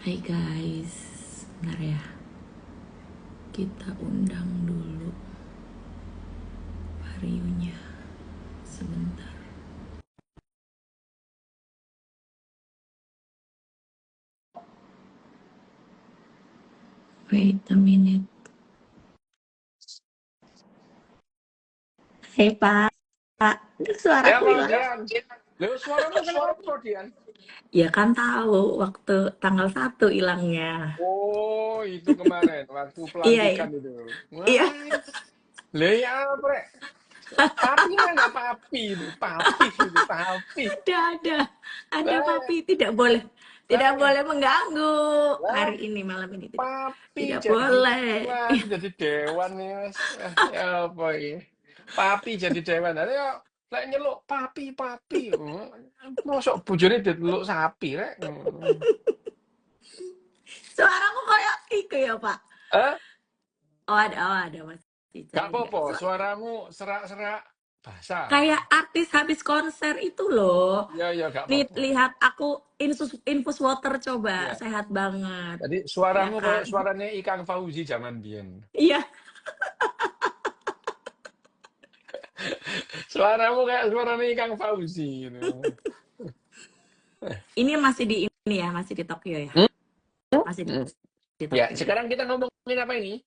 Hai guys, bentar ya. Kita undang dulu Varionya sebentar. Wait a minute. Hei Pak, Ya, suaraku Pak hilang. Dian. Loh, suaramu kenapa, Dian? Ya kan tahu waktu tanggal 1 hilangnya. Oh, itu kemarin waktu Iya, pelantikan itu. iya. Wah, lah ya apa, Rek? Papi mana papi itu? Papi itu, papi. Ada. Ada Lah, Papi, tidak boleh. Tidak lah, boleh mengganggu lah, hari ini, malam ini. Tidak, papi tidak jadi, boleh. wah, jadi dewan ya, Mas. Ya apa ini? Papi jadi dewan. Ada ya, lek nyeluk papi, papi. Mosok bojone diteluk sapi, Rek. Suaraku kayak itu ya Pak. Eh? Oh ada Mas Gak Ica juga. apa-apa, suaramu serak-serak basah. Kayak artis habis konser itu loh. Ya, ya, gak Nih, apa-apa. lihat aku infus water coba, Ya. sehat banget. Jadi Ya suaramu kayak kan? suaranya Ikang Fauzi zaman biyen. Iya, Suaramu kayak suaranya Ikang Fauzi gitu. ini masih di ini ya, masih di Tokyo ya. Hmm? Masih Hmm. di Ya, Tokyo ya. sekarang kita ngomongin apa ini?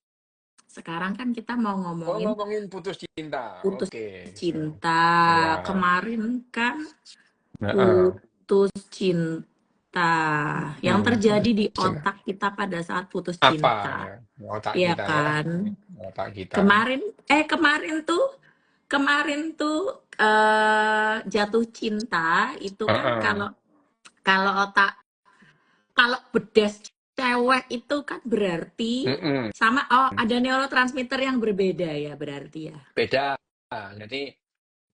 Sekarang kan kita mau Oh, ngomongin ngomongin putus cinta. putus Oke. cinta. Ya. Kemarin kan Nah, putus cinta. Yang terjadi putus di cinta. otak kita pada saat putus Apa cinta. ya? Otak Iya kita ya. kan? Otak kita. Kemarin kemarin tuh jatuh cinta itu kan Heeh. kalau kalau otak kalau bedes cewek itu kan berarti Mm-mm. sama ada neurotransmitter yang berbeda ya berarti ya. Beda. Jadi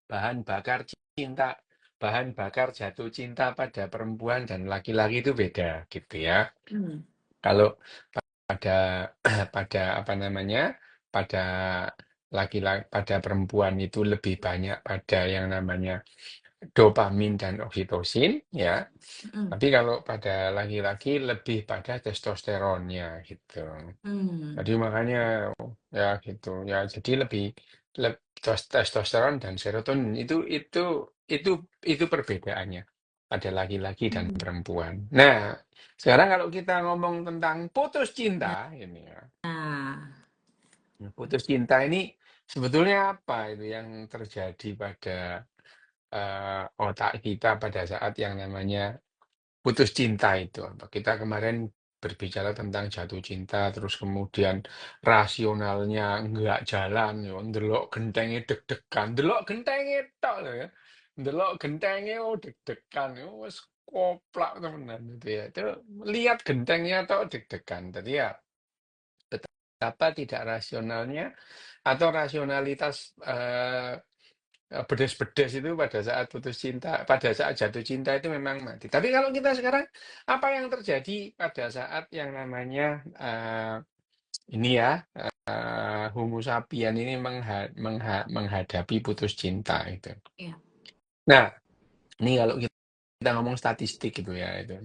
bahan bakar cinta, bahan bakar jatuh cinta pada perempuan dan laki-laki itu beda gitu ya. Hmm. Kalau pada pada apa namanya? Pada laki-laki pada perempuan itu lebih banyak pada yang namanya dopamin dan oksitosin ya. Hmm. Tapi kalau pada laki-laki lebih pada testosteronnya gitu. Jadi Hmm. makanya ya gitu ya. Jadi lebih testosteron dan serotonin itu perbedaannya pada laki-laki dan Hmm. perempuan. Nah, sekarang kalau kita ngomong tentang putus cinta ini ya. Nah, Putus cinta ini sebetulnya apa itu yang terjadi pada otak kita pada saat yang namanya putus cinta itu apa? Kita kemarin berbicara tentang jatuh cinta, terus kemudian rasionalnya nggak jalan, ya, ndelok gentenge deg-degan, ndelok gentenge tok lho ya, ndelok gentenge deg-degan, wis koplak temenan gitu ya. Itu lihat gentengnya tok deg-degan. Tadi ya betapa tidak rasionalnya atau rasionalitas bedes-bedes itu pada saat putus cinta, pada saat jatuh cinta itu memang mati. Tapi kalau kita sekarang, apa yang terjadi pada saat yang namanya ini ya, Homo sapien ini menghadapi putus cinta itu. ya. Nah, ini kalau kita ngomong statistik gitu ya itu.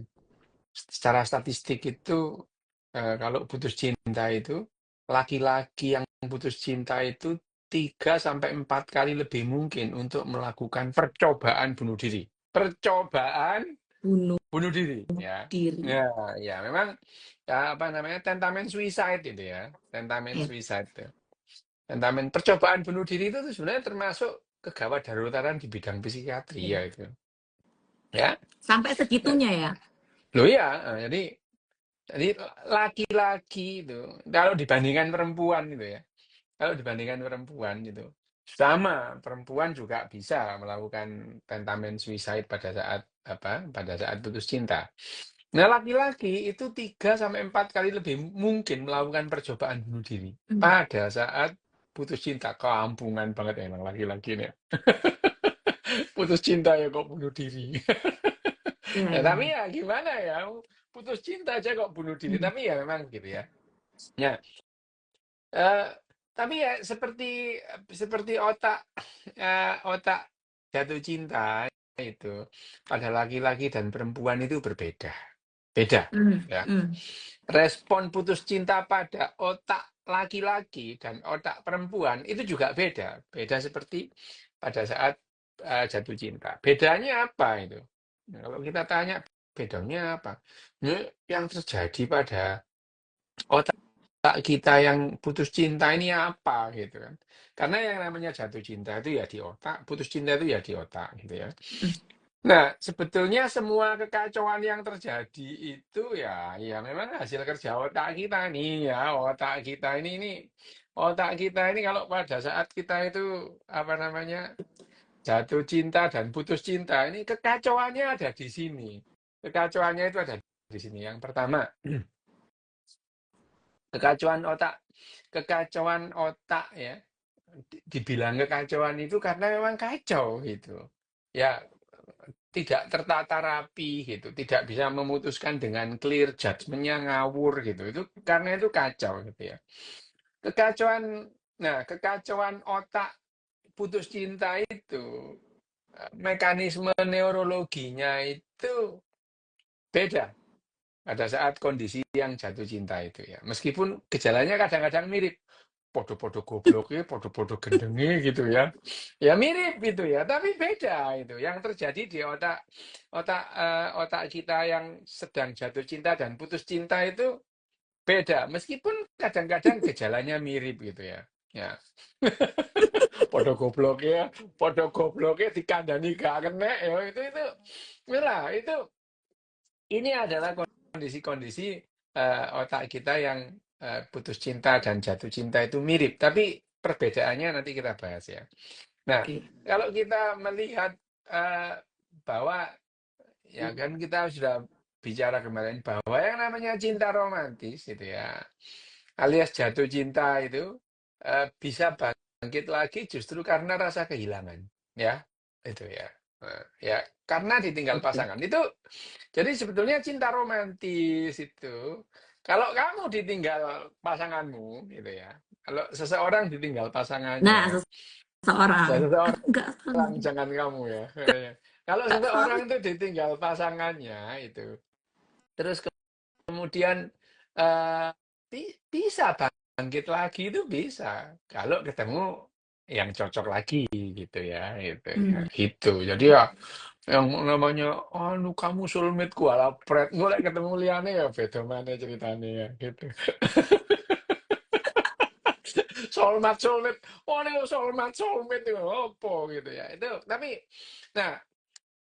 Secara statistik itu kalau putus cinta itu laki-laki yang putus cinta itu 3 sampai 4 kali lebih mungkin untuk melakukan percobaan bunuh diri. Percobaan Bunuh bunuh diri ya. diri. Ya, ya memang ya, apa namanya tentamen suicide itu ya. Tentamen Ya. suicide itu. Tentamen percobaan bunuh diri itu tuh sebenarnya termasuk kegawat daruratan di bidang psikiatri Ya. ya itu. Ya. Sampai segitunya ya. Loh ya, jadi laki-laki itu kalau dibandingkan perempuan gitu ya. Kalau dibandingkan perempuan gitu. Sama, perempuan juga bisa melakukan tentamen suicide pada saat apa? Pada saat putus cinta. Nah, laki-laki itu 3 sampai 4 kali lebih mungkin melakukan percobaan bunuh diri Hmm. pada saat putus cinta. Kampungan banget emang laki-laki ini. Putus cinta ya kok bunuh diri. Iya, Ya, iya. tapi ya gimana ya? Putus cinta aja kok bunuh diri. Hmm. Tapi ya memang gitu ya. Ya, eh, tapi ya seperti seperti otak jatuh cinta itu pada laki-laki dan perempuan itu berbeda. Beda, Hmm, ya. hmm. Respon putus cinta pada otak laki-laki dan otak perempuan itu juga beda. Beda seperti pada saat jatuh cinta. Bedanya apa itu? Nah, kalau kita tanya bedanya apa? Nah, yang terjadi pada otak kita yang putus cinta ini apa gitu kan? Karena yang namanya jatuh cinta itu ya di otak, putus cinta itu ya di otak gitu ya. Hmm. Nah, sebetulnya semua kekacauan yang terjadi itu ya memang hasil kerja otak kita nih ya, otak kita ini kalau pada saat kita itu apa namanya jatuh cinta dan putus cinta ini kekacauannya ada di sini. Kekacauannya itu ada di sini. Yang pertama, kekacauan otak ya. Dibilang kekacauan itu karena memang kacau gitu. Ya, tidak tertata rapi gitu, tidak bisa memutuskan dengan clear, judgment-nya ngawur gitu. Itu karena itu kacau gitu ya. Kekacauan, nah kekacauan otak putus cinta itu mekanisme neurologinya itu beda pada saat kondisi yang jatuh cinta itu ya. Meskipun gejalanya kadang-kadang mirip, podo-podo gobloknya, podo-podo gendengnya gitu ya. Ya mirip gitu ya, tapi beda itu. Yang terjadi di otak kita yang sedang jatuh cinta dan putus cinta itu beda. Meskipun kadang-kadang gejalanya mirip gitu ya. Ya, podo gobloknya dikandani gak kena ya itu. Mila, itu ini adalah kondisi-kondisi otak kita yang putus cinta dan jatuh cinta itu mirip, tapi perbedaannya nanti kita bahas ya. Nah, Oke. kalau kita melihat bahwa ya kan kita sudah bicara kemarin bahwa yang namanya cinta romantis itu ya, alias jatuh cinta itu bisa bangkit lagi justru karena rasa kehilangan, ya itu ya. Ya karena ditinggal Oke. pasangan itu jadi sebetulnya cinta romantis itu, kalau kamu ditinggal pasanganmu, gitu ya. Kalau seseorang ditinggal Nah, pasangannya, seseorang. ya seseorang Enggak, jangan kamu ya. Kalau enggak, seseorang sorry. itu ditinggal pasangannya itu, terus kemudian eh, bisa bangkit lagi itu bisa. Kalau ketemu yang cocok lagi gitu ya, gitu ya. Hmm. Gitu. Jadi ya yang namanya anu kamu soulmate ku ala pret golek ketemu liane ya beda mana ceritanya ya gitu. Soulmate oh nih soulmate itu apa gitu ya itu tapi nah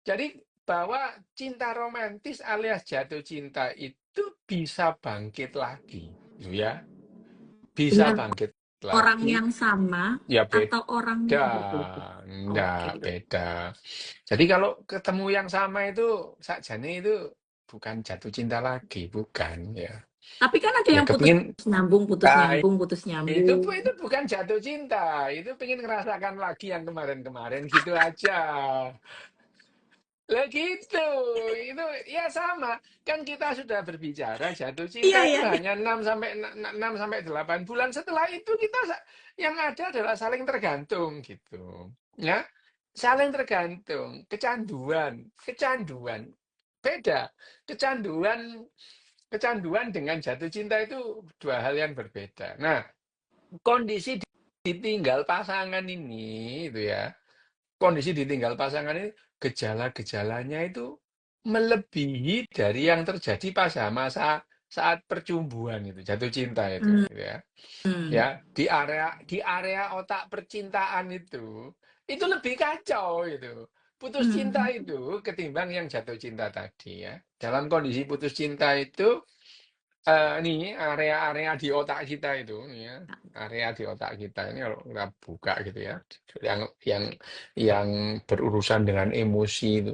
jadi bahwa cinta romantis alias jatuh cinta itu bisa bangkit lagi gitu ya bisa Dengan bangkit orang lagi yang sama ya atau orang beda yang berbeda. enggak Oke. beda. Jadi kalau ketemu yang sama itu sakjane itu bukan jatuh cinta lagi, bukan ya. Tapi kan ada Ya yang putus kepingin nyambung, putus ah, nyambung, putus nyambung. itu bukan jatuh cinta, itu pengen ngerasakan lagi yang kemarin-kemarin gitu aja. Lah gitu, itu ya sama. Kan kita sudah berbicara jatuh Iya, cinta iya, itu iya. hanya 6 sampai 8 bulan. Setelah itu kita yang ada adalah saling tergantung gitu. Ya, saling tergantung, kecanduan. Beda. Kecanduan kecanduan dengan jatuh cinta itu dua hal yang berbeda. Nah, kondisi ditinggal pasangan ini itu ya. Kondisi ditinggal pasangan ini gejala-gejalanya itu melebihi dari yang terjadi pada masa saat percumbuhan itu, jatuh cinta itu, Hmm. gitu ya. Hmm. Ya, di area otak percintaan itu lebih kacau itu. Putus cinta Hmm. itu ketimbang yang jatuh cinta tadi ya. Dalam kondisi putus cinta itu nih area-area di otak kita itu nih ya, area di otak kita ini kalau kita buka gitu ya, yang yang yang berurusan dengan emosi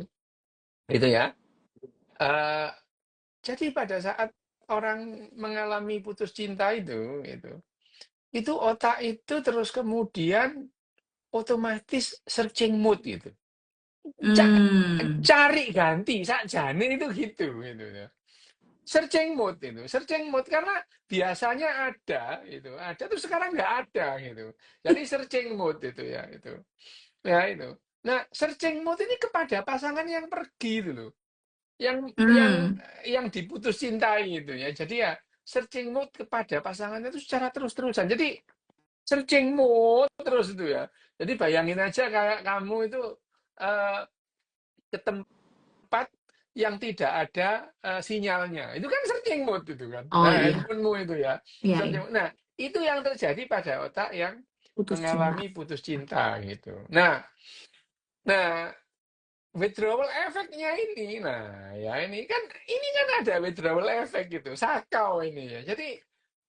itu ya. eh, jadi pada saat orang mengalami putus cinta itu otak itu terus kemudian otomatis searching mood gitu. Ca- Hmm. Cari ganti sakjane itu gitu ya. Searching mode karena biasanya ada terus sekarang nggak ada gitu. Jadi searching mode itu ya itu. Ya itu. Nah, searching mode ini kepada pasangan yang pergi itu loh. yang yang Hmm. yang diputus cintai itu ya. Jadi ya searching mood kepada pasangannya itu secara terus-terusan. Jadi searching mood terus itu ya. Jadi bayangin aja kayak kamu itu eh, ke tempat yang tidak ada sinyalnya. Itu kan searching mode itu kan. Oh Nah, iya, handphonemu itu ya. iya, iya. Searching mode. Nah, itu yang terjadi pada otak yang Putus cinta. mengalami putus cinta gitu. Nah, withdrawal efeknya ini. Nah, ya ini kan ada withdrawal efek gitu. Sakau ini ya. Jadi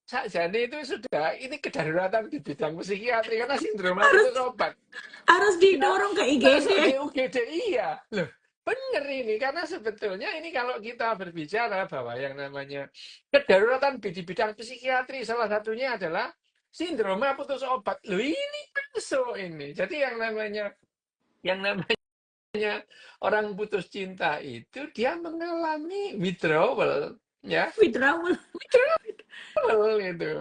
sakjane itu sudah ini kedaruratan di bidang psikiatri karena sindrom Harus putus obat. harus Ya, didorong ke IGD. masuk di UGD iya. Loh, bener ini karena sebetulnya ini kalau kita berbicara bahwa yang namanya kedaruratan di bidang psikiatri salah satunya adalah sindrom putus obat. Loh, ini masuk ini. Jadi yang namanya orang putus cinta itu dia mengalami withdrawal ya. Withdrawal. Withdrawal itu.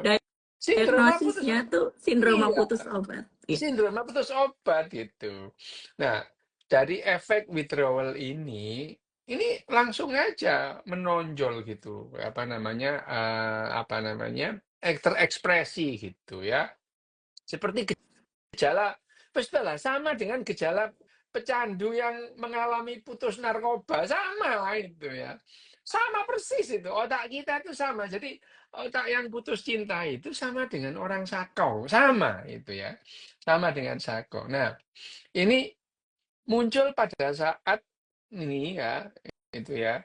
Sindrom putus Diagnosisnya tuh sindroma iya. putus obat. Iya. Sindrom putus obat gitu. Nah, dari efek withdrawal ini langsung aja menonjol gitu, terekspresi gitu ya. Seperti gejala, lah sama dengan gejala pecandu yang mengalami putus narkoba, sama itu ya. Sama persis itu, otak kita itu sama. Jadi otak yang putus cinta itu sama dengan orang sakau, sama itu ya. Sama dengan sakau. Nah, ini muncul pada saat ini ya, itu ya.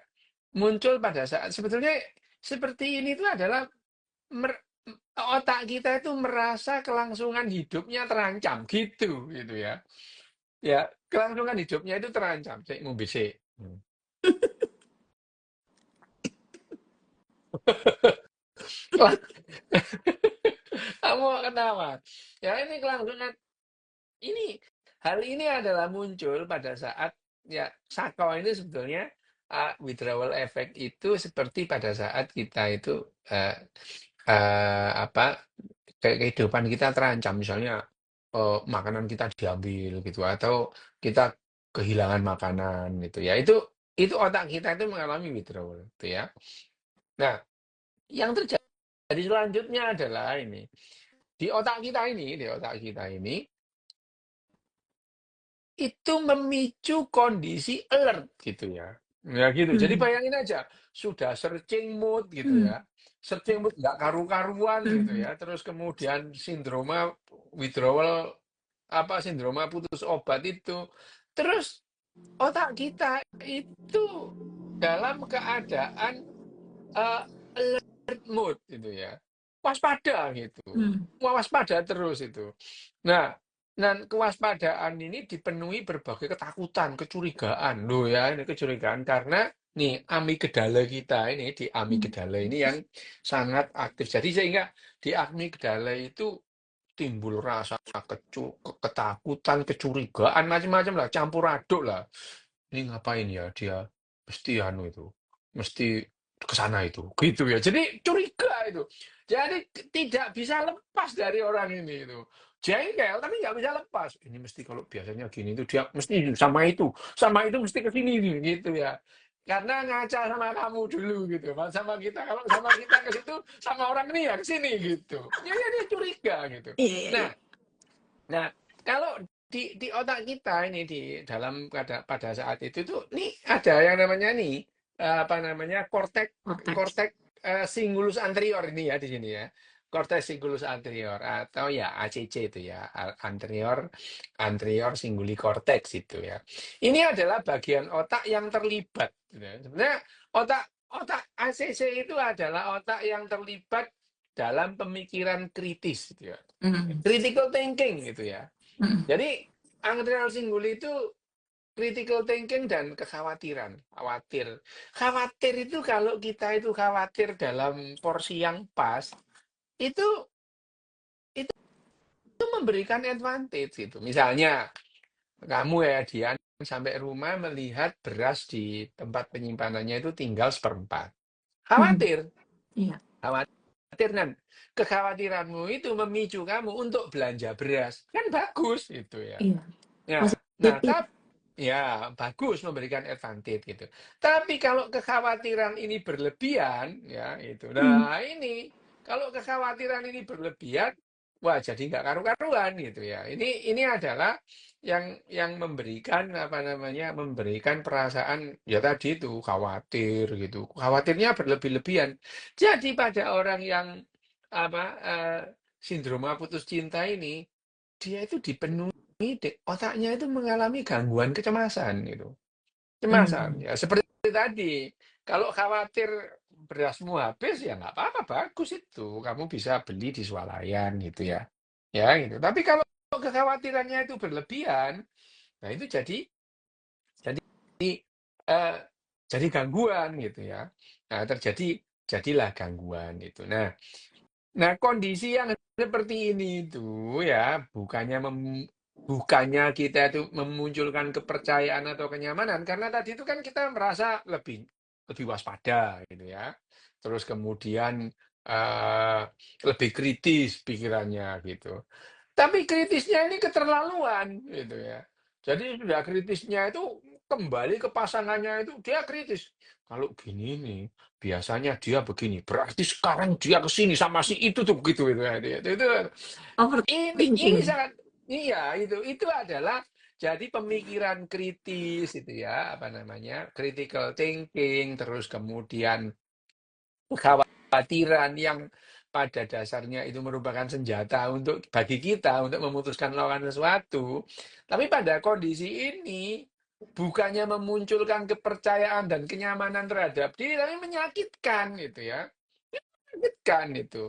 Muncul pada saat sebetulnya seperti ini itu adalah mer- otak kita itu merasa kelangsungan hidupnya terancam gitu ya. Ya, kelangsungan hidupnya itu terancam. Saya mau bisik. Kamu kenapa? Ya ini kelangsungan ini hal ini adalah muncul pada saat ya sakau ini sebetulnya withdrawal effect itu seperti pada saat kita itu eh, apa kehidupan kita terancam misalnya makanan kita diambil gitu atau kita kehilangan makanan gitu ya itu otak kita itu mengalami withdrawal gitu ya. Nah, yang terjadi selanjutnya adalah ini di otak kita ini itu memicu kondisi alert gitu ya. Ya gitu. Jadi Hmm. bayangin aja, sudah searching mode gitu Hmm. ya. Searching mode nggak karu-karuan gitu Hmm. ya. Terus kemudian sindroma withdrawal sindroma putus obat itu. Terus otak kita itu dalam keadaan eh, alert mode gitu ya. Waspada gitu. Hmm. Waspada terus itu. Nah, dan kewaspadaan ini dipenuhi berbagai ketakutan, kecurigaan. Loh ya, ini kecurigaan karena nih amigdala kita ini di Hmm. amigdala ini yang sangat aktif. Jadi sehingga di amigdala itu timbul rasa ketakutan, kecurigaan, macam-macam lah, campur aduk lah. Ini ngapain ya dia? Mesti anu itu, mesti ke sana itu, gitu ya. Jadi curiga itu. Jadi tidak bisa lepas dari orang ini itu. Jengkel tapi nggak bisa lepas. Ini mesti kalau biasanya gini itu dia mesti sama itu mesti ke sini gitu ya. Karena ngaca sama kamu dulu gitu, sama kita kalau sama kita ke situ sama orang ini ya ke sini gitu. Ya, ya dia curiga gitu. Iya, iya, Nah, iya. Nah, kalau di otak kita ini pada saat itu tuh nih ada yang namanya nih korteks Konteks. korteks cingulus anterior ini ya di sini ya. Korteks cingulus anterior atau ya ACC itu ya, anterior anterior cinguli cortex itu ya. Ini adalah bagian otak yang terlibat gitu ya. Sebenarnya otak otak ACC itu adalah otak yang terlibat dalam pemikiran kritis gitu ya. Hmm. Critical thinking gitu ya. Hmm. Jadi Andreal Singguli itu critical thinking dan kekhawatiran. Khawatir itu kalau kita itu khawatir dalam porsi yang pas, itu itu memberikan advantage gitu. Misalnya kamu ya Dian sampai rumah melihat beras di tempat penyimpanannya itu tinggal seperempat. Hmm. Khawatir, Iya, khawatir dan kekhawatiranmu itu memicu kamu untuk belanja beras. Kan bagus itu ya. iya. Nah, nah, Positif. Ya, bagus memberikan advantage gitu. Tapi kalau kekhawatiran ini berlebihan, ya itu. Hmm. Nah ini, kalau kekhawatiran ini berlebihan, wah jadi nggak karu-karuan gitu ya. Ini adalah yang memberikan apa namanya, memberikan perasaan ya tadi itu khawatir gitu. Khawatirnya berlebih-lebihan. Jadi pada orang yang apa sindroma putus cinta ini, dia itu dipenuhi otaknya itu mengalami gangguan kecemasan gitu. Kecemasan Hmm. ya seperti tadi. Kalau khawatir berasmu habis ya nggak apa-apa, bagus itu. Kamu bisa beli di swalayan gitu ya. Ya gitu. Tapi kalau kekhawatirannya itu berlebihan, nah itu jadi eh, jadi gangguan gitu ya. Nah, jadilah gangguan itu. Nah, kondisi yang seperti ini itu ya, bukannya kita itu memunculkan kepercayaan atau kenyamanan, karena tadi itu kan kita merasa lebih lebih waspada gitu ya. Terus kemudian eh, lebih kritis pikirannya gitu. Tapi kritisnya ini keterlaluan gitu ya. Jadi sudah kritisnya itu kembali ke pasangannya itu dia kritis. Kalau gini nih, biasanya dia begini, berarti sekarang dia ke sini sama si itu tuh begitu itu ya. Ini Overthinking. sangat iya itu adalah jadi pemikiran kritis itu ya, apa namanya? Critical thinking, terus kemudian kekhawatiran yang pada dasarnya itu merupakan senjata bagi kita untuk memutuskan melakukan sesuatu. Tapi pada kondisi ini bukannya memunculkan kepercayaan dan kenyamanan terhadap diri, tapi menyakitkan gitu ya. Menyakitkan itu.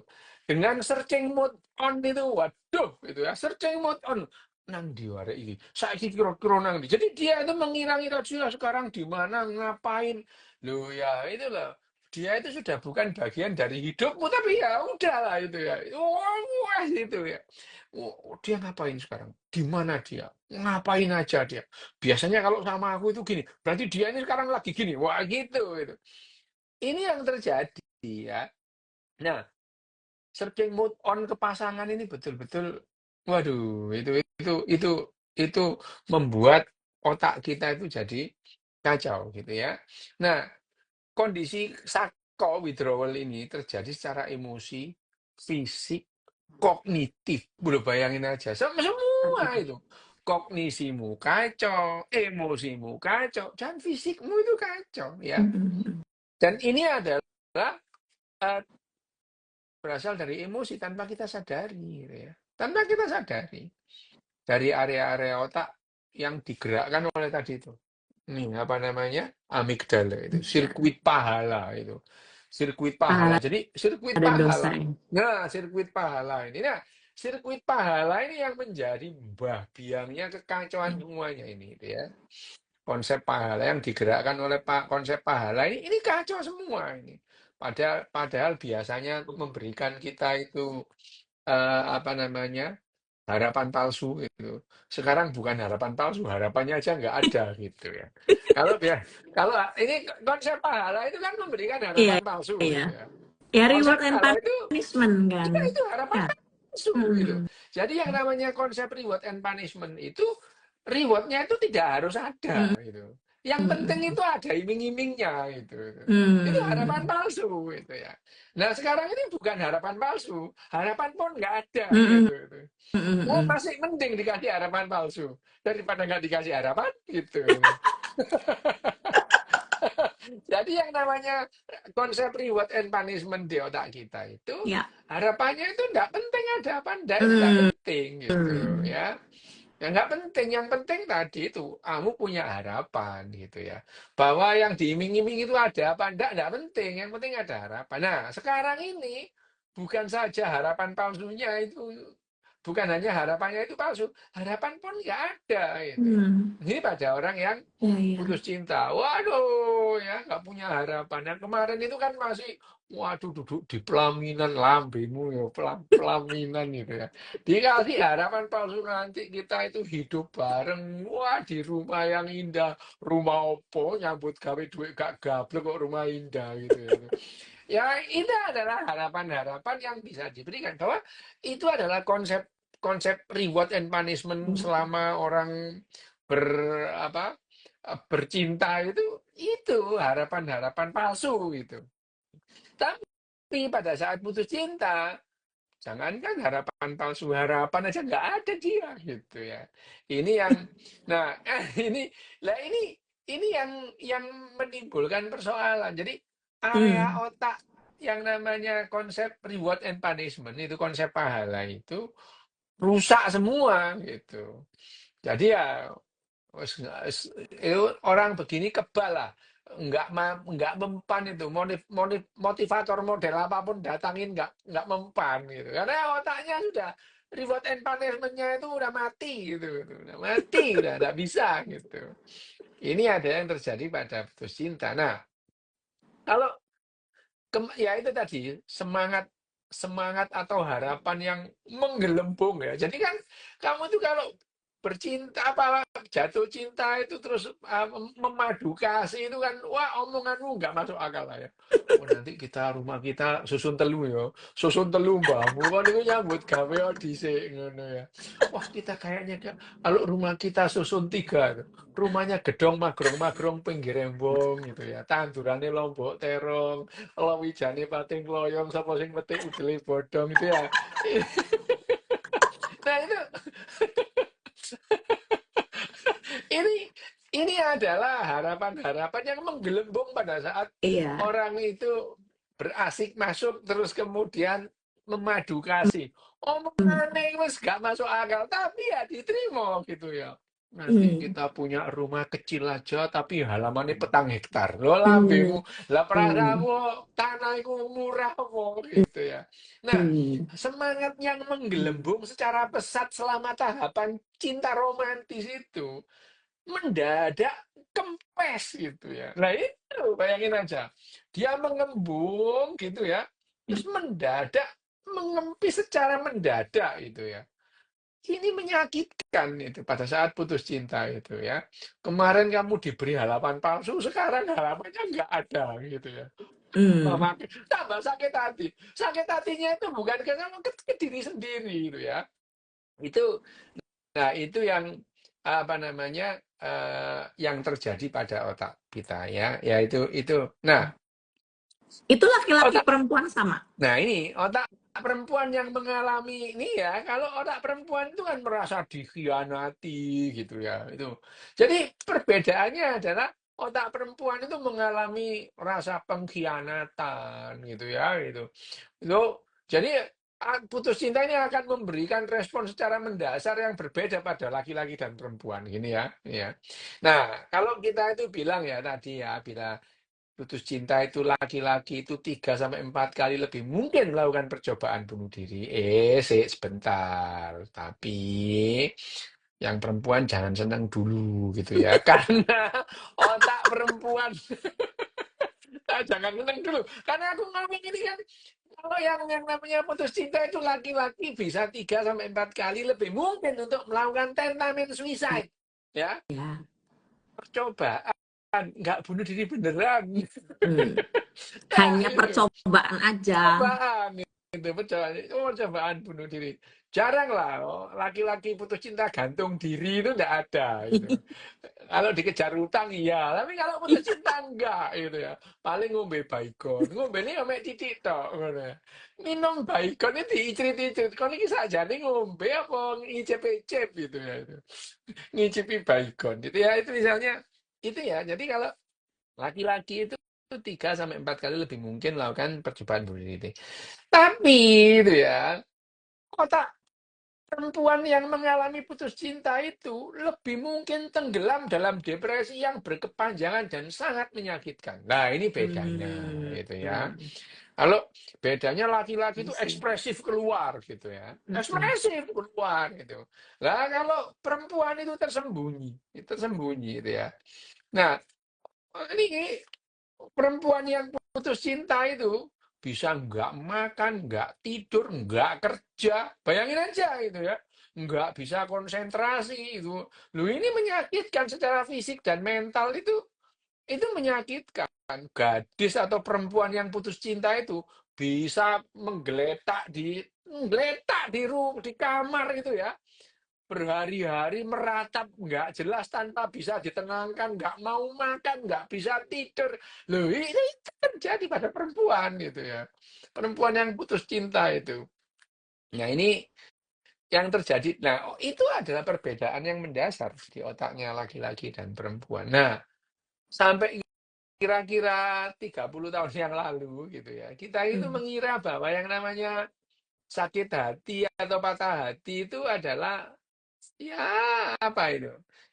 Dengan searching mode on itu, waduh gitu ya, searching mode on. Nang di arek iki. Saiki kira-kira nang ndi. Jadi dia itu mengira-ngira dia sekarang di mana, ngapain. Loh ya itu loh. Dia itu sudah bukan bagian dari hidupmu, tapi ya udahlah itu ya. Wah, itu ya. Oh, dia ngapain sekarang? Di mana dia? Ngapain aja dia? Biasanya kalau sama aku itu gini, berarti dia ini sekarang lagi gini. Wah, gitu gitu. Ini yang terjadi ya. Nah, searching mode on ke pasangan ini betul-betul, waduh, itu membuat otak kita itu jadi kacau gitu ya. Nah, kondisi sako withdrawal ini terjadi secara emosi, fisik, kognitif. Boleh bayangin aja, semua Aduh. itu. Kognisimu kacau, emosimu kacau, dan fisikmu itu kacau ya. Hmm. Dan ini adalah eh, berasal dari emosi tanpa kita sadari gitu ya. Tanpa kita sadari dari area-area otak yang digerakkan oleh tadi itu. Ini apa namanya? Amigdala itu, Ya. sirkuit pahala itu. Sirkuit pahala. Pahala Jadi sirkuit dan dosa pahala. ya. Nah, sirkuit pahala ini. Nah, sirkuit pahala ini yang menjadi mbah biangnya kekacauan semuanya ini gitu ya. Konsep pahala yang digerakkan oleh konsep pahala ini kacau semua ini. Padahal biasanya memberikan kita itu apa namanya, harapan palsu itu. Sekarang bukan harapan palsu, harapannya aja nggak ada gitu ya. Kalau ya kalau ini konsep pahala itu kan memberikan Iya, harapan palsu iya. gitu ya. Ya Konsep reward and pahala itu punishment kan. ya itu harapan Ya. palsu gitu. Mm-mm. Jadi yang namanya konsep reward and punishment itu rewardnya itu tidak harus ada gitu. Yang penting Mm-mm. itu ada iming-imingnya gitu. Itu harapan Mm. palsu gitu ya. Nah sekarang ini bukan harapan palsu, harapan pun nggak ada Mm-mm. gitu. Oh Mm-mm. masih mending dikasih harapan palsu daripada nggak dikasih harapan gitu. Jadi yang namanya konsep reward and punishment di otak kita itu Ya. harapannya itu enggak penting ada apa enggak itu enggak Mm. penting gitu ya. Yang enggak penting, yang penting tadi itu kamu punya harapan gitu ya. Bahwa yang diiming-iming itu ada apa enggak penting, yang penting ada harapan. Nah, sekarang ini bukan saja harapan palsunya itu bukan hanya harapannya itu palsu, harapan pun enggak ada gitu. Mm. Ini pada orang yang Ya, ya. putus cinta. Waduh, ya nggak punya harapan. Yang kemarin itu kan masih, waduh duduk di pelaminan lambemu ya, pelaminan gitu ya. Dikasih harapan palsu nanti kita itu hidup bareng. Wah di rumah yang indah. Rumah opo nyambut gawe duit gak gablek kok rumah indah gitu ya. Ya itu adalah harapan-harapan yang bisa diberikan bahwa itu adalah konsep konsep reward and punishment selama orang ber apa bercinta itu harapan-harapan palsu gitu. Tapi pada saat putus cinta, jangankan harapan palsu, harapan aja nggak ada dia gitu ya. Ini yang, nah ini yang menimbulkan persoalan. Jadi area Hmm. otak yang namanya konsep reward and punishment itu konsep pahala itu rusak semua gitu. Jadi ya itu orang begini kebal lah, nggak mempan itu motivator model apapun datangin nggak mempan gitu karena otaknya sudah reward and punishment-nya itu udah mati gitu, udah mati udah nggak bisa gitu. Ini ada yang terjadi pada putus cinta. Nah, kalau ya itu tadi semangat semangat atau harapan yang menggelembung ya. Jadi kan kamu tuh kalau bercinta apa jatuh cinta itu terus memadu kasih itu kan wah omonganmu nggak masuk akal lah ya. Oh nanti rumah kita susun telu ya, susun telu mbahmu kan itu nyambut gawe dhisik ngono ya. Wah kita kayaknya kalau rumah kita susun 3 rumahnya gedong magrong-magrong pinggir embong gitu ya. Tandurane lombok terong, lawijane pating loyong sapa sing metik udele bodong itu ya. Nah itu ini ini adalah harapan-harapan yang menggelembung pada saat Iya. orang itu berasik masuk terus kemudian memadu kasih. Omongannya wis gak masuk akal, tapi ya diterima gitu ya. Nanti Hmm. kita punya rumah kecil aja tapi halamannya 4 hektar. Lo Hmm. lambemu, lah Hmm. perasamu tanah itu murah kok gitu ya. Nah, Hmm. semangat yang menggelembung secara pesat selama tahapan cinta romantis itu mendadak kempes gitu ya. Nah itu bayangin aja, dia mengembung gitu ya, terus mendadak mengempis secara mendadak itu ya. Ini menyakitkan itu pada saat putus cinta itu ya. Kemarin kamu diberi harapan palsu, sekarang harapannya nggak ada gitu ya. Hmm. Tambah sakit hati. Sakit hatinya itu bukan ke kamu, ke diri sendiri gitu ya. Itu Nah, itu yang apa namanya yang terjadi pada otak kita ya, itu. Nah, Itu laki-laki otak perempuan sama. nah ini otak perempuan yang mengalami ini ya, kalau otak perempuan itu kan merasa dikhianati gitu ya, itu. Jadi perbedaannya adalah otak perempuan itu mengalami rasa pengkhianatan gitu ya, gitu. Jadi putus cinta ini akan memberikan respon secara mendasar yang berbeda pada laki-laki dan perempuan gini ya, ya. Nah, kalau kita itu bilang ya tadi ya, bila putus cinta itu laki-laki itu 3 sampai 4 kali lebih mungkin melakukan percobaan bunuh diri. Sebentar. Tapi yang perempuan jangan senang dulu gitu ya. Karena otak perempuan jangan senang dulu. Karena aku ngomong ini kan kalau yang namanya putus cinta itu laki-laki bisa 3 sampai 4 kali lebih mungkin untuk melakukan tentamen suicide. Ya, Ya. percobaan. Nggak bunuh diri beneran. Hmm. Nah, Hanya itu. percobaan aja. Cobaan itu cobaan bunuh diri. Jarang lah laki-laki putus cinta gantung diri itu enggak ada itu. Kalau dikejar utang iya, tapi kalau putus cinta enggak gitu ya. Paling ngombe Baygon. Ngombe ini mek titik tok ngono ya. Minum Baygon itu diicrit-icrit. Kon iki sakjane ngombe apa ngicip-icip gitu ya itu. Ngicipi Baygon. Gitu ya itu misalnya itu ya. Jadi kalau laki-laki itu 3 sampai 4 kali lebih mungkin melakukan percobaan bunuh diri. Tapi itu ya, otak perempuan yang mengalami putus cinta itu lebih mungkin tenggelam dalam depresi yang berkepanjangan dan sangat menyakitkan. Nah, ini bedanya Hmm. gitu ya. Kalau bedanya laki-laki I itu see. ekspresif keluar gitu ya. Hmm. Ekspresif keluar gitu. Nah, kalau perempuan itu tersembunyi gitu ya. Nah, ini perempuan yang putus cinta itu bisa nggak makan, nggak tidur, nggak kerja. Bayangin aja gitu ya. Nggak bisa konsentrasi itu. Lu ini menyakitkan secara fisik dan mental itu menyakitkan. Gadis atau perempuan yang putus cinta itu bisa menggeletak di kamar itu ya. berhari-hari meratap nggak jelas tanpa bisa ditenangkan, nggak mau makan, nggak bisa tidur. Loh, ini terjadi pada perempuan gitu ya. Perempuan yang putus cinta itu. Nah, ini yang terjadi. Nah, itu adalah perbedaan yang mendasar di otaknya laki-laki dan perempuan. Nah, sampai kira-kira 30 tahun yang lalu gitu ya. Kita itu mengira bahwa yang namanya sakit hati atau patah hati itu adalah ya apa itu?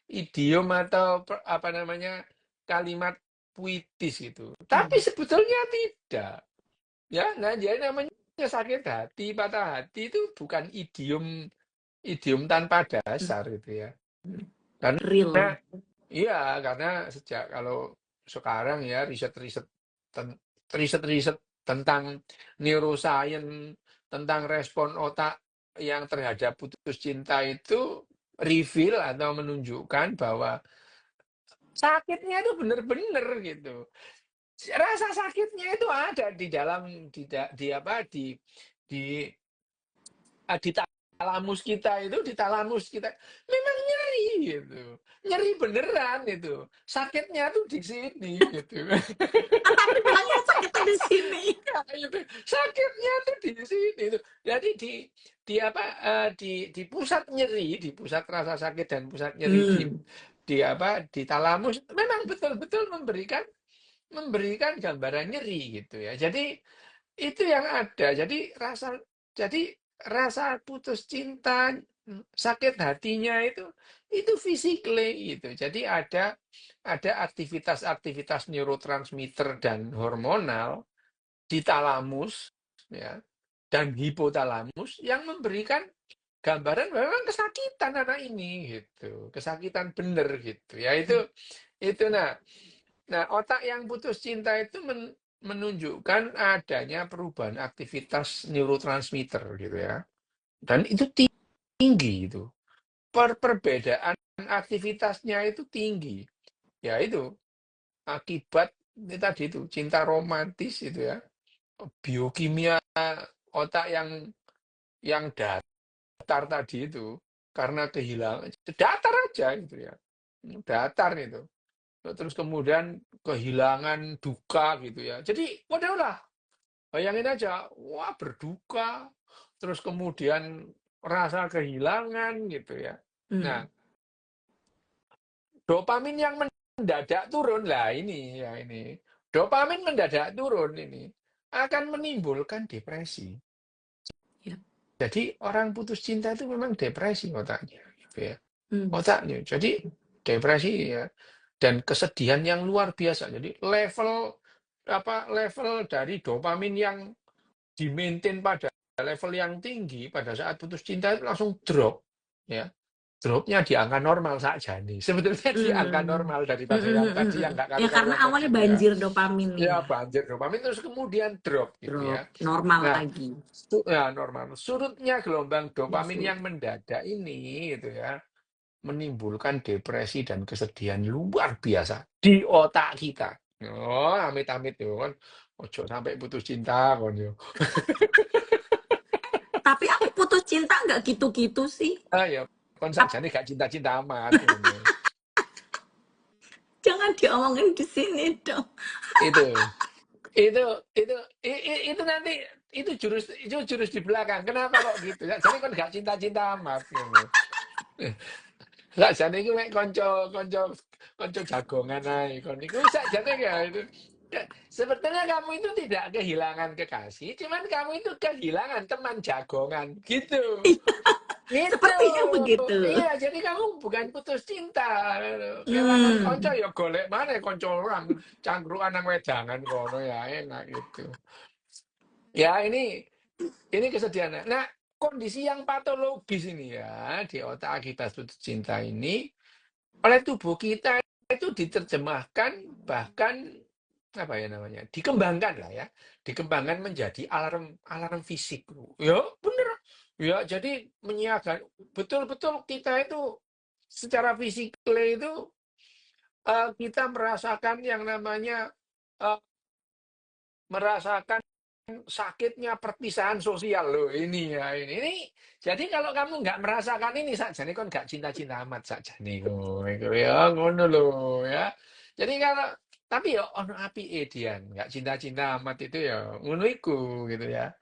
Idiom atau apa namanya? Kalimat puitis itu. Tapi sebetulnya tidak. Ya, nah jadi namanya sakit hati, patah hati itu bukan idiom tanpa dasar gitu ya. Karena Real. iya, karena sejak kalau sekarang ya riset-riset tentang neuroscience, tentang respon otak yang terhadap putus cinta itu reveal atau menunjukkan bahwa sakitnya itu benar-benar gitu. Rasa sakitnya itu ada di dalam di apa di talamus kita itu di talamus kita memang nyeri gitu, nyeri beneran itu, sakitnya tuh di sini gitu. Tapi bilangnya sakitnya di sini. Ya, itu. Sakitnya tuh di sini tuh. Jadi di apa di pusat nyeri, di pusat rasa sakit dan pusat nyeri di apa di talamus memang betul-betul memberikan gambaran nyeri gitu ya. Jadi itu yang ada. Jadi rasa putus cinta, sakit hatinya itu physically gitu. Jadi ada aktivitas-aktivitas neurotransmitter dan hormonal di talamus ya dan hipotalamus yang memberikan gambaran bahwa memang kesakitan anak ini gitu. Kesakitan bener gitu. Ya itu nah otak yang putus cinta itu menunjukkan adanya perubahan aktivitas neurotransmitter gitu ya. Dan itu tinggi itu. Perbedaan aktivitasnya itu tinggi. Ya itu akibat ini tadi itu cinta romantis itu ya. Biokimia otak yang datar tadi itu karena kehilangan datar aja gitu ya. Datar itu. Terus kemudian kehilangan duka gitu ya. Jadi udahlah, bayangin aja, wah berduka, terus kemudian rasa kehilangan gitu ya. Nah, dopamin yang mendadak turun lah ini ya ini. Dopamin mendadak turun ini akan menimbulkan depresi. Ya. Jadi orang putus cinta itu memang depresi otaknya gitu ya. Otaknya. Jadi depresi ya dan kesedihan yang luar biasa. Jadi level dari dopamin yang di-maintain pada level yang tinggi pada saat putus cinta itu langsung drop ya. Dropnya di angka normal saja nih. Sebetulnya di angka normal daripada yang tadi yang nggak Ya karena karu-karuan tadi awalnya itu ya. banjir dopamin Ya nih. banjir dopamin terus kemudian drop gitu Drop ya. normal Nah, lagi. ya normal. Surutnya gelombang Ya, dopamin surut. yang mendadak ini gitu ya menimbulkan depresi dan kesedihan luar biasa di otak kita. Oh, amit-amit yo kan. Ojo sampai putus cinta kon yo. Tapi aku putus cinta nggak gitu-gitu sih. Ah ya, kon sakjane gak cinta-cinta amat ngono. Jangan diomongin di sini dong. Itu itu itu nanti itu jurus di belakang. Kenapa kok gitu? Jadi kon gak cinta-cinta amat ngono. Sakjane iku mek kanca jagongan ae kon iku sakjane ya itu. Sebetulnya kamu itu tidak kehilangan kekasih, cuman kamu itu kehilangan teman jagongan gitu. Gitu. Sepertinya begitu. Iya, jadi kamu bukan putus cinta. Kehilangan konco ya golek mana konco orang cangkruan nang wedangan kono ya enak gitu. Ya ini kesedihan. Nah, kondisi yang patologis ini ya di otak akibat putus cinta ini oleh tubuh kita itu diterjemahkan bahkan apa ya namanya dikembangkan lah ya dikembangkan menjadi alarm alarm fisik ya bener ya jadi menyiapkan betul-betul kita itu secara fisik itu kita merasakan yang namanya eh, merasakan sakitnya perpisahan sosial loh ini ya ini. Jadi kalau kamu nggak merasakan ini sakjane kon nggak cinta-cinta amat sakjane iku ya ngono loh ya. Jadi kalau tapi ya ono apike Dian, nggak cinta-cinta amat itu ya ngono iku gitu ya.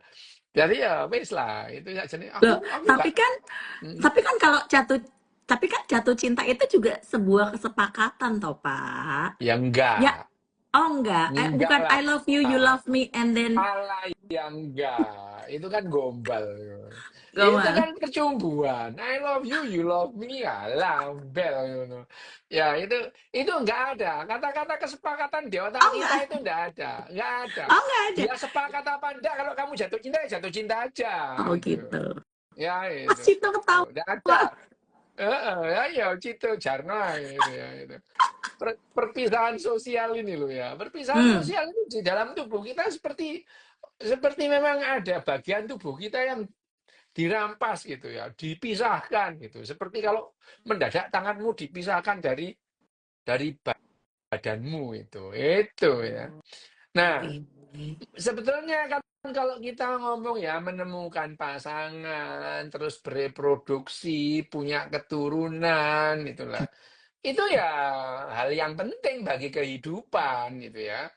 Jadi ya wis lah itu sakjane Loh, aku tapi nggak kan mm, tapi kan kalau jatuh cinta itu juga sebuah kesepakatan toh, Pak. ya Ya, enggak. oh enggak. Enggak Bukan lah. I love you, you love me, and then Alah ya enggak. Itu kan gombal. Itu Gomel. kan percumbuan. I love you, you love me. Alah, bel. Gitu. Ya, itu enggak ada. Kata-kata kesepakatan di otak Oh kita enggak. itu enggak ada. Enggak ada. Oh enggak ada. Dia sepakat apa enggak kalau kamu jatuh cinta, ya jatuh cinta aja. Oh Gitu. gitu. Ya, Mas itu. Cito ketawa. Enggak ada. Ya, ya, Cito, Jarno, gitu ya. Itu. Perpisahan sosial ini loh ya. Perpisahan Hmm. sosial itu di dalam tubuh kita seperti memang ada bagian tubuh kita yang dirampas gitu ya, dipisahkan gitu. Seperti kalau mendadak tanganmu dipisahkan dari badanmu itu ya. Nah, Oke. sebetulnya kan kalau kita ngomong ya menemukan pasangan, terus bereproduksi, punya keturunan, itulah. Itu ya hal yang penting bagi kehidupan gitu ya.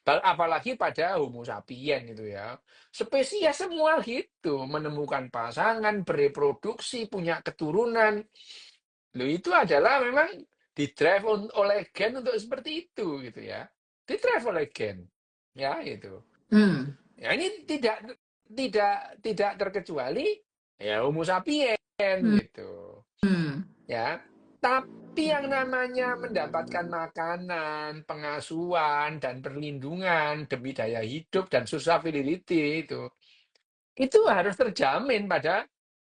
Apalagi pada Homo sapien gitu ya. Spesies semua gitu, menemukan pasangan, bereproduksi, punya keturunan. Loh itu adalah memang didrive oleh gen untuk seperti itu gitu ya. Didrive oleh gen. Ya itu. Hmm. Ya ini tidak terkecuali ya Homo sapien Hmm. gitu. Hmm. Ya. Tapi yang namanya mendapatkan makanan, pengasuhan, dan perlindungan demi daya hidup dan sustainability itu harus terjamin pada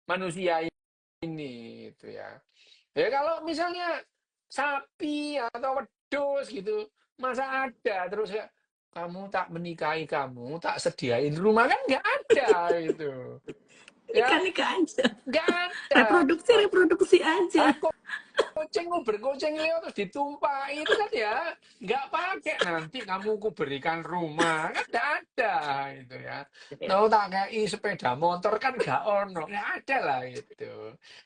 manusia ini, itu ya. Ya kalau misalnya sapi atau wedus gitu, masa ada terus ya kamu tak menikahi kamu, tak sediain rumah kan nggak ada itu, ya Nikah aja. nggak ada. Reproduksi aja. Aku kucingmu berkucing liar terus ditumpahi itu kan ya nggak pakai nanti kamu ku berikan rumah kan nggak ada itu ya. Tahu tak kayak sepeda motor kan nggak ono nggak ada lah itu.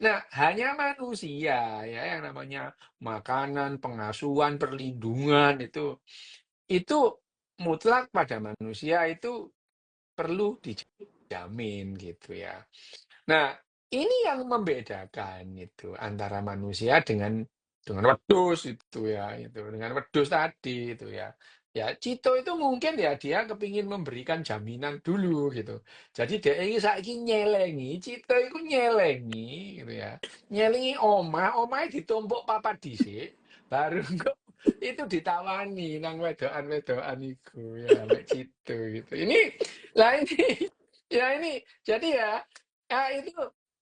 Nah hanya manusia ya yang namanya makanan pengasuhan perlindungan itu mutlak pada manusia itu perlu dijamin gitu ya. Nah, ini yang membedakan itu antara manusia dengan wedus itu ya, itu dengan wedus tadi itu ya. Ya, Cito itu mungkin ya dia kepingin memberikan jaminan dulu gitu. Jadi dia ini saiki nyelengi, Cito itu nyelengi gitu ya. Nyelengi omah ditumpuk papa dhisik, baru kok itu ditawani nang wedokan-wedokan iku ya, mek Cito gitu. Ini ya ini jadi ya itu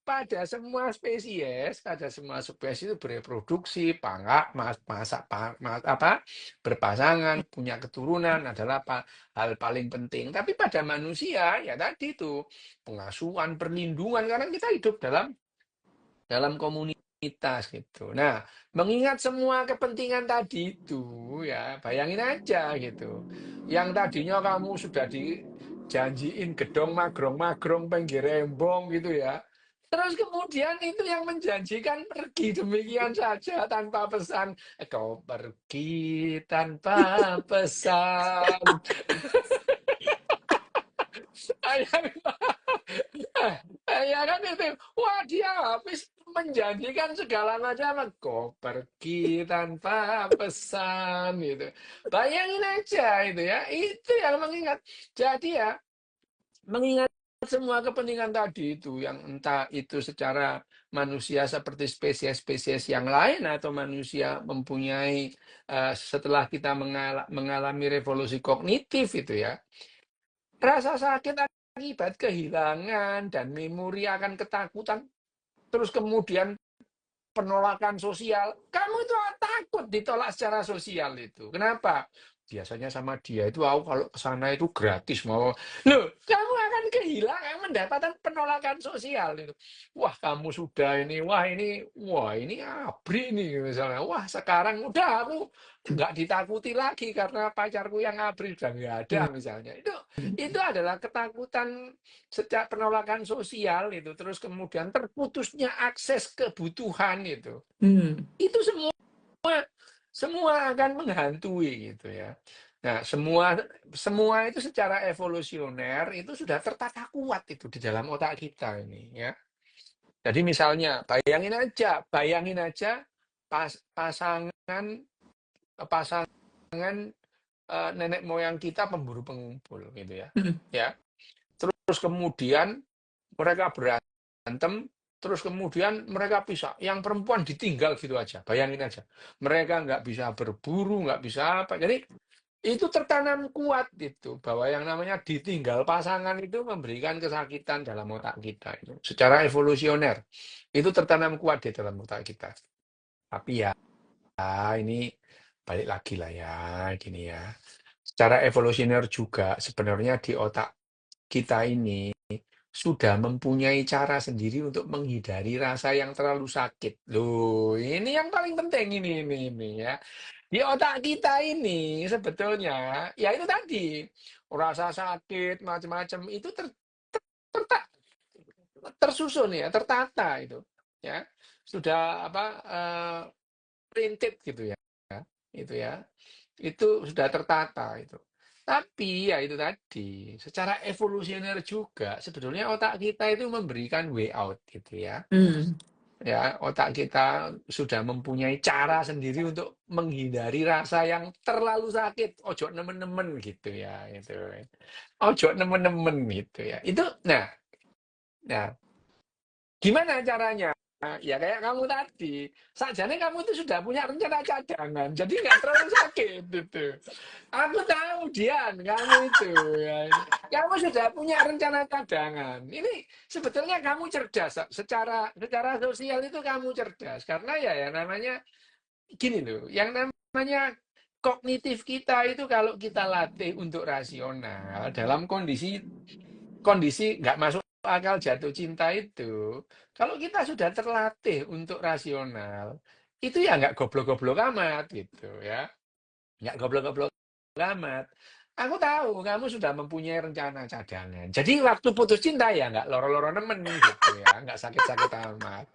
pada semua spesies itu bereproduksi, berpasangan, punya keturunan adalah hal paling penting. Tapi pada manusia ya tadi itu pengasuhan, perlindungan karena kita hidup dalam komunitas gitu. Nah, mengingat semua kepentingan tadi itu ya, bayangin aja gitu. Yang tadinya kamu sudah dijanjiin gedong magrong-magrong pinggir rembong gitu ya. Terus kemudian itu yang menjanjikan pergi demikian saja tanpa pesan. Kau pergi tanpa pesan. Ya kan itu, wah dia habis menjanjikan segala macam, kok pergi tanpa pesan gitu. Bayangin aja itu ya, itu yang mengingat. Jadi ya, mengingat semua kepentingan tadi itu, yang entah itu secara manusia seperti spesies-spesies yang lain atau manusia mempunyai setelah kita mengalami revolusi kognitif itu ya. Rasa sakit akibat kehilangan dan memori akan ketakutan, terus kemudian penolakan sosial. Kamu itu takut ditolak secara sosial itu. Kenapa? Biasanya sama dia itu aku kalau ke sana itu gratis mau. Loh, kamu akan kehilangan mendapatkan penolakan sosial itu. Wah, kamu sudah ini, wah ini ABRI nih misalnya. Wah, sekarang udah aku nggak ditakuti lagi karena pacarku yang ABRI sudah nggak ada misalnya. Itu adalah ketakutan sejak penolakan sosial itu, terus kemudian terputusnya akses kebutuhan itu. Itu semua akan menghantui gitu ya. Nah, semua itu secara evolusioner itu sudah tertata kuat itu di dalam otak kita ini ya. Jadi misalnya bayangin aja pasangan pasangan nenek moyang kita pemburu pengumpul gitu ya. Ya. Terus kemudian mereka berantem, terus kemudian mereka pisah. Yang perempuan ditinggal gitu aja, bayangin aja. Mereka nggak bisa berburu, nggak bisa apa. Jadi itu tertanam kuat itu, bahwa yang namanya ditinggal pasangan itu memberikan kesakitan dalam otak kita. Itu. Secara evolusioner, itu tertanam kuat di dalam otak kita. Tapi ya ini balik lagi lah ya, gini ya. Secara evolusioner juga sebenarnya di otak kita ini sudah mempunyai cara sendiri untuk menghindari rasa yang terlalu sakit. Loh, ini yang paling penting ini ya. Di otak kita ini sebetulnya, ya itu tadi, rasa sakit macam-macam itu tersusun ya, tertata itu, ya sudah apa printed gitu ya, itu ya, itu sudah tertata itu. Tapi ya itu tadi, secara evolusioner juga sebetulnya otak kita itu memberikan way out gitu ya. Ya, otak kita sudah mempunyai cara sendiri untuk menghindari rasa yang terlalu sakit. Ojo nemen-nemen gitu ya, itu. Ojo nemen-nemen gitu ya. Nah, gimana caranya? Nah, ya kayak kamu tadi, sajane kamu itu sudah punya rencana cadangan, jadi nggak terlalu sakit gitu. Aku tahu Dian, kamu itu, ya. Kamu sudah punya rencana cadangan. Ini sebetulnya kamu cerdas, secara sosial itu kamu cerdas, karena ya namanya gini loh, yang namanya kognitif kita itu kalau kita latih untuk rasional dalam kondisi nggak masuk akal jatuh cinta itu, kalau kita sudah terlatih untuk rasional, itu ya nggak goblok-goblok amat gitu ya, nggak goblok-goblok amat. Aku tahu kamu sudah mempunyai rencana cadangan. Jadi waktu putus cinta ya nggak loro-loro nemen gitu ya, nggak sakit-sakit amat.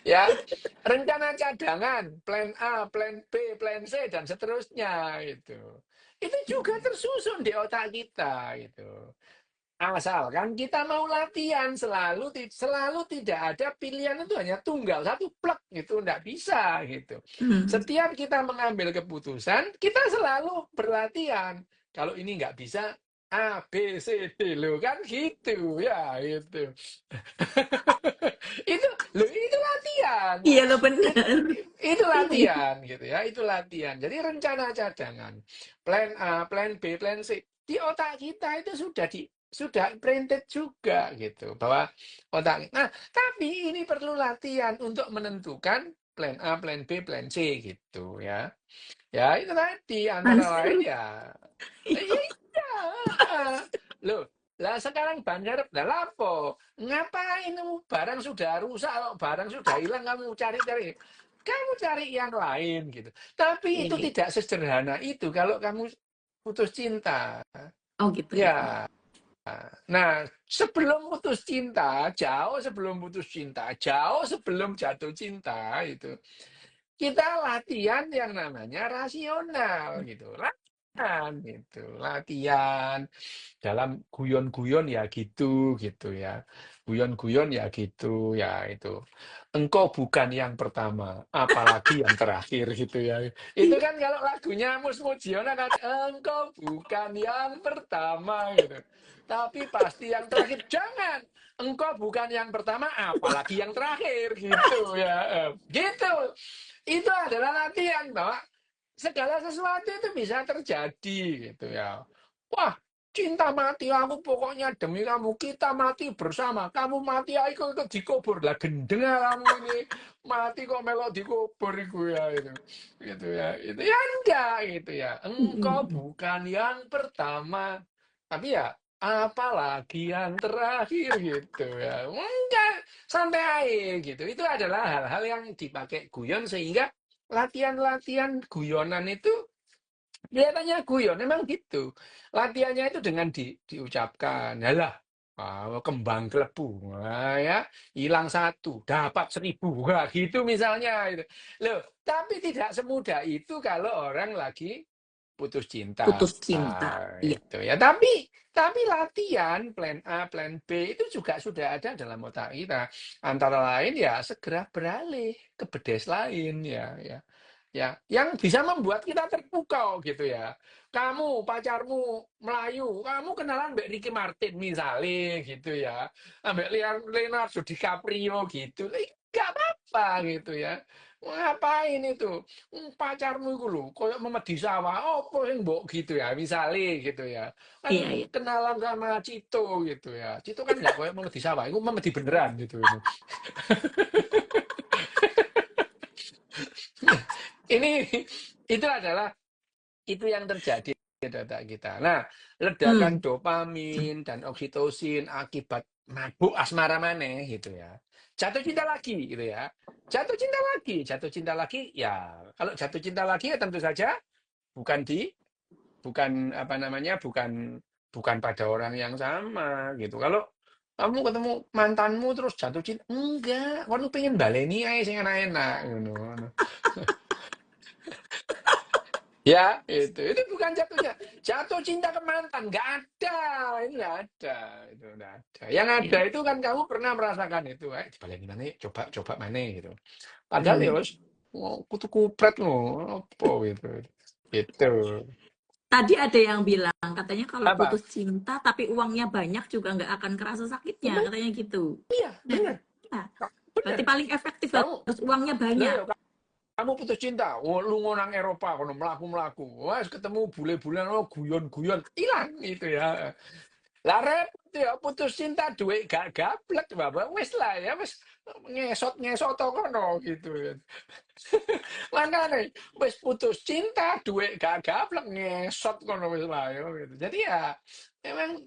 Ya, rencana cadangan, plan A, plan B, plan C dan seterusnya itu. Itu juga tersusun di otak kita gitu. Asalkan kita mau latihan selalu tidak ada pilihan itu hanya tunggal satu plek gitu, enggak bisa gitu. Setiap kita mengambil keputusan, kita selalu berlatihan. Kalau ini nggak bisa, A, B, C, D lo kan gitu ya itu. itu latihan. Iya lo bener. Itu latihan gitu ya, itu latihan. Jadi rencana cadangan, plan A, plan B, plan C di otak kita itu sudah printed juga gitu bahwa otak. Nah, tapi ini perlu latihan untuk menentukan plan A, plan B, plan C gitu ya. Ya itu tadi antara lain Asli. ya. Iya. Loh, lah sekarang banjar lah lapo. Ngapain kamu barang sudah rusak, barang sudah hilang kamu cari-cari. Kamu cari yang lain gitu. Tapi itu Oke. tidak sesederhana itu kalau kamu putus cinta. Oh gitu ya. Ya. Nah, sebelum putus cinta, jauh sebelum putus cinta, jauh sebelum jatuh cinta itu, kita latihan yang namanya rasional gitu. Latihan dalam guyon-guyon ya gitu ya. Guyon-guyon ya gitu ya itu. Engkau bukan yang pertama, apalagi yang terakhir gitu ya. Itu kan kalau lagunya Mus Mujiono kan engkau bukan yang pertama gitu. Tapi pasti yang terakhir. Jangan. Engkau bukan yang pertama, apalagi yang terakhir gitu ya. Gitu. Itu adalah latihan bahwa segala sesuatu itu bisa terjadi gitu ya. Wah, cinta mati aku pokoknya demi kamu, kita mati bersama. Kamu mati aku ikut dikubur lah, gendeng kamu ini mati kok melok dikubur iku ya itu. Gitu ya. Itu ya enggak gitu ya. Engkau bukan yang pertama. Tapi ya apalagi yang terakhir gitu ya. Enggak, santai aja gitu. Itu adalah hal-hal yang dipakai guyon sehingga latihan-latihan guyonan itu kelihatannya guyon, memang gitu. Latihannya itu dengan diucapkan, yalah, kembang kelebu, nah, ya, hilang satu, dapat 1000, wah, gitu misalnya. Gitu. Loh, tapi tidak semudah itu kalau orang lagi putus cinta. Putus cinta. Iya. Itu ya. Tapi latihan plan A, plan B itu juga sudah ada dalam otak kita. Antara lain ya segera beralih ke bedes lain ya, ya. Ya, yang bisa membuat kita terpukau gitu ya. Kamu pacarmu Melayu, kamu kenalan Mbak Ricky Martin misalnya gitu ya. Mbak Leonardo DiCaprio gitu. Enggak apa-apa gitu ya. Ngapain itu? Pacarmu itu loh, koyo memedi sawah, opo sing mbok gitu ya, misalnya gitu ya. Iya, Kan iya. kenalan sama Cito gitu ya. Cito kan nggak koyo memedi sawah, itu memedi beneran gitu. Ini itu adalah itu yang terjadi di otak kita. Nah, ledakan Hmm. dopamin dan oksitosin akibat mabuk asmara maneh gitu ya. Jatuh cinta lagi gitu ya. Jatuh cinta lagi ya. Kalau jatuh cinta lagi ya tentu saja bukan bukan apa namanya, bukan pada orang yang sama gitu. Kalau kamu ketemu mantanmu terus jatuh cinta, enggak, kamu pengen baleni aja sing enak-enak ngono. Ya, itu bukan jatuh cinta ke mantan, nggak ada, itu nggak ada, itu nggak ada. Yang ada Iya. itu kan kamu pernah merasakan itu, dibalik mana, coba mana gitu. Padahal ya Hmm. wis, kutu kupret loh, apa gitu, gitu. Tadi ada yang bilang, katanya kalau Apa? putus cinta tapi uangnya banyak juga nggak akan kerasa sakitnya, Emang katanya gitu. iya, Nah, bener, iya. bener. Berarti paling efektif Kamu, harus uangnya lah banyak. ya, kamu putus cinta, lu ngonang Eropa, kono melaku-melaku, wah ketemu bule-bulan, guyon-guyon, hilang itu ya. Lah repot ya putus cinta duit gak gablek bapak wis lah ya wis ngesot kono gitu ya. Makanya wis putus cinta duit gak gablek ngesot kono wis lah ya gitu. Jadi ya memang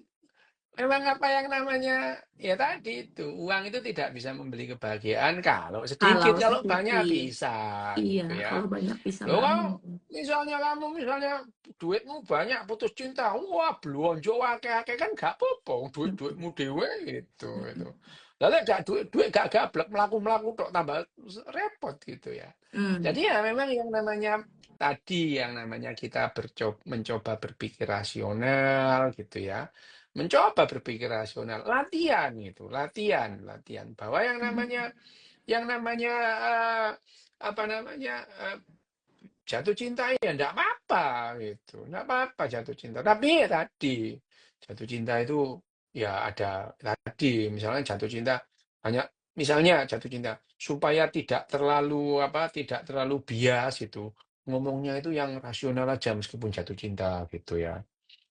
memang apa yang namanya ya tadi itu uang itu tidak bisa membeli kebahagiaan kalau Kalau sedikit, kalau banyak sedikit. bisa Iya, gitu ya. kalau banyak bisa Loh banget. kamu misalnya duitmu banyak putus cinta, wah belanja akeh-akeh kan gak apa-apa, duit-duitmu dhewe gitu itu. Lalu gak duit gak gablek melaku-melaku tok tambah repot gitu ya. Hmm. Jadi ya memang yang namanya tadi yang namanya kita mencoba berpikir rasional gitu ya. Mencoba berpikir rasional, latihan gitu, latihan bahwa yang namanya apa namanya jatuh cinta ya enggak apa-apa gitu. Enggak apa-apa jatuh cinta. Tapi ya tadi, jatuh cinta itu ya ada tadi misalnya jatuh cinta hanya misalnya jatuh cinta supaya tidak terlalu bias itu. Ngomongnya itu yang rasional aja meskipun jatuh cinta gitu ya.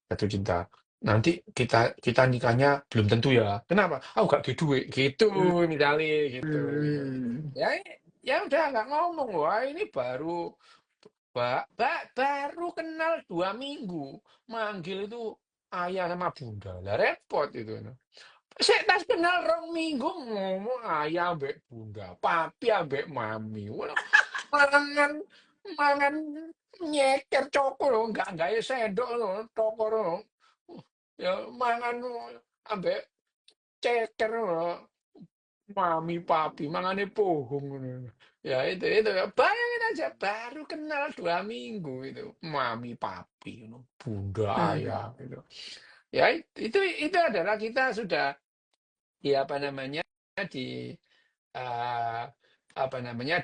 Jatuh cinta. Nanti kita kita nikahnya belum tentu ya. Kenapa? Aku gak ada duit gitu misalnya gitu gitu. Hmm. Ya ya udah nggak ngomong wah ini baru kenal 2 minggu, manggil itu ayah sama bunda, lah repot itu. Saya tas kenal 2 minggu ngomong ayah ambek bunda, papi ambek mami. Walah, mangan mangan nyeker coko loh, nggak ya sendok loh, toko loh. Ya mangan ambek ceker loh. Mami, papi, mangane pohong ngono. Ya itu ya, bayangin aja baru kenal 2 minggu itu, mami, papi, bunda, Hmm. ayah, gitu. Ya itu adalah kita sudah, ya apa namanya di eh, apa namanya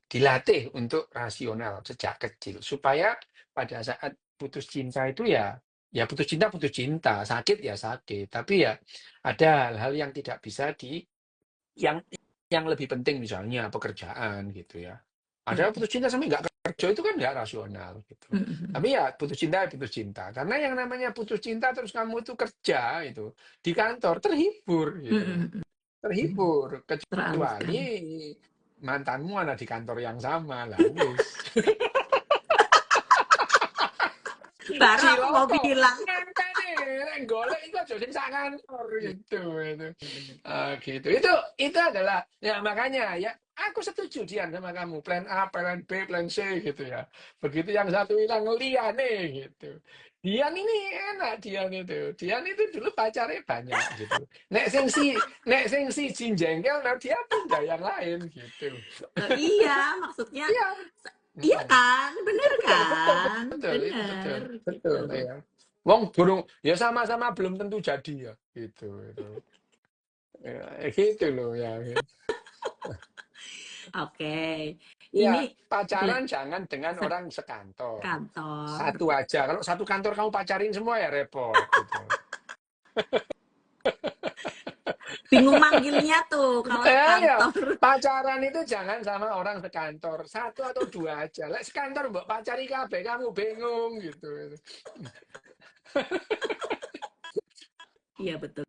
dilatih untuk rasional sejak kecil supaya pada saat putus cinta itu ya putus cinta, sakit ya sakit, tapi ya ada hal-hal yang tidak bisa yang yang lebih penting misalnya pekerjaan gitu ya. Ada Hmm. putus cinta sampai nggak kerja itu kan nggak rasional gitu. Hmm. Tapi ya putus cinta ya putus cinta. Karena yang namanya putus cinta terus kamu itu kerja itu di kantor terhibur gitu loh. Hmm. Terhibur Teralihkan. kecuali mantanmu ada di kantor yang sama lah wis. Baru aku mau Ciloko bilang. nyangkane nek golek iku aja sing sak kantor Iya, gitu itu. bener. Gitu. Itu adalah ya makanya ya aku setuju Dian sama kamu. Plan A, plan B, plan C gitu ya. Begitu yang satu hilang liyane gitu. Dian itu. Dian itu dulu pacarnya banyak gitu. Nek sing si jengkel nah dia pindah yang lain gitu. Iya, maksudnya Iya. iya Mm-mm. kan? Bener Betul, betul, kan? betul, itu betul, Bener betul, gitu. ya. Wong burung, ya sama-sama belum tentu jadi ya, gitu, itu. Ya, gitu loh ya. Oke. Ya, Ini pacaran jangan dengan orang sekantor. sekantor. Satu aja. Kalau satu kantor kamu pacarin semua ya repot gitu. Bingung manggilnya tuh kalau Ya, sekantor. pacaran itu jangan sama orang sekantor. Satu atau dua aja. Lek sekantor mbok pacari kabeh kamu bingung gitu. Iya betul,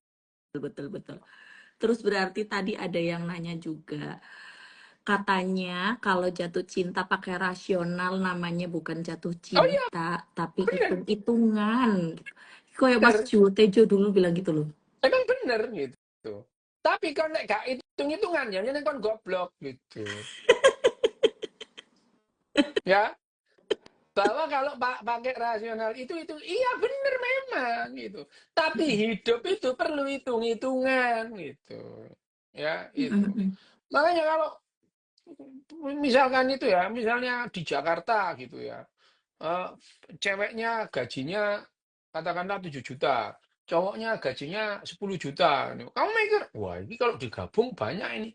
betul, betul. Terus berarti tadi ada yang nanya juga. Katanya kalau jatuh cinta pakai rasional namanya bukan jatuh Oh iya, cinta, tapi bener, hitung-hitungan. Kayak Mas bener. Tejo dulu bilang gitu loh. Emang bener gitu. Tapi kan nek gak hitung-hitungan ya ini kan goblok gitu. Ya, bahwa kalau pakai rasional itu iya bener memang gitu. Tapi hidup itu perlu hitung-hitungan gitu. Ya, itu. Makanya kalau misalkan itu ya, misalnya di Jakarta gitu ya. eh, Ceweknya gajinya katakanlah 7 juta, cowoknya gajinya 10 juta. Kamu mikir, wah ini kalau digabung banyak ini.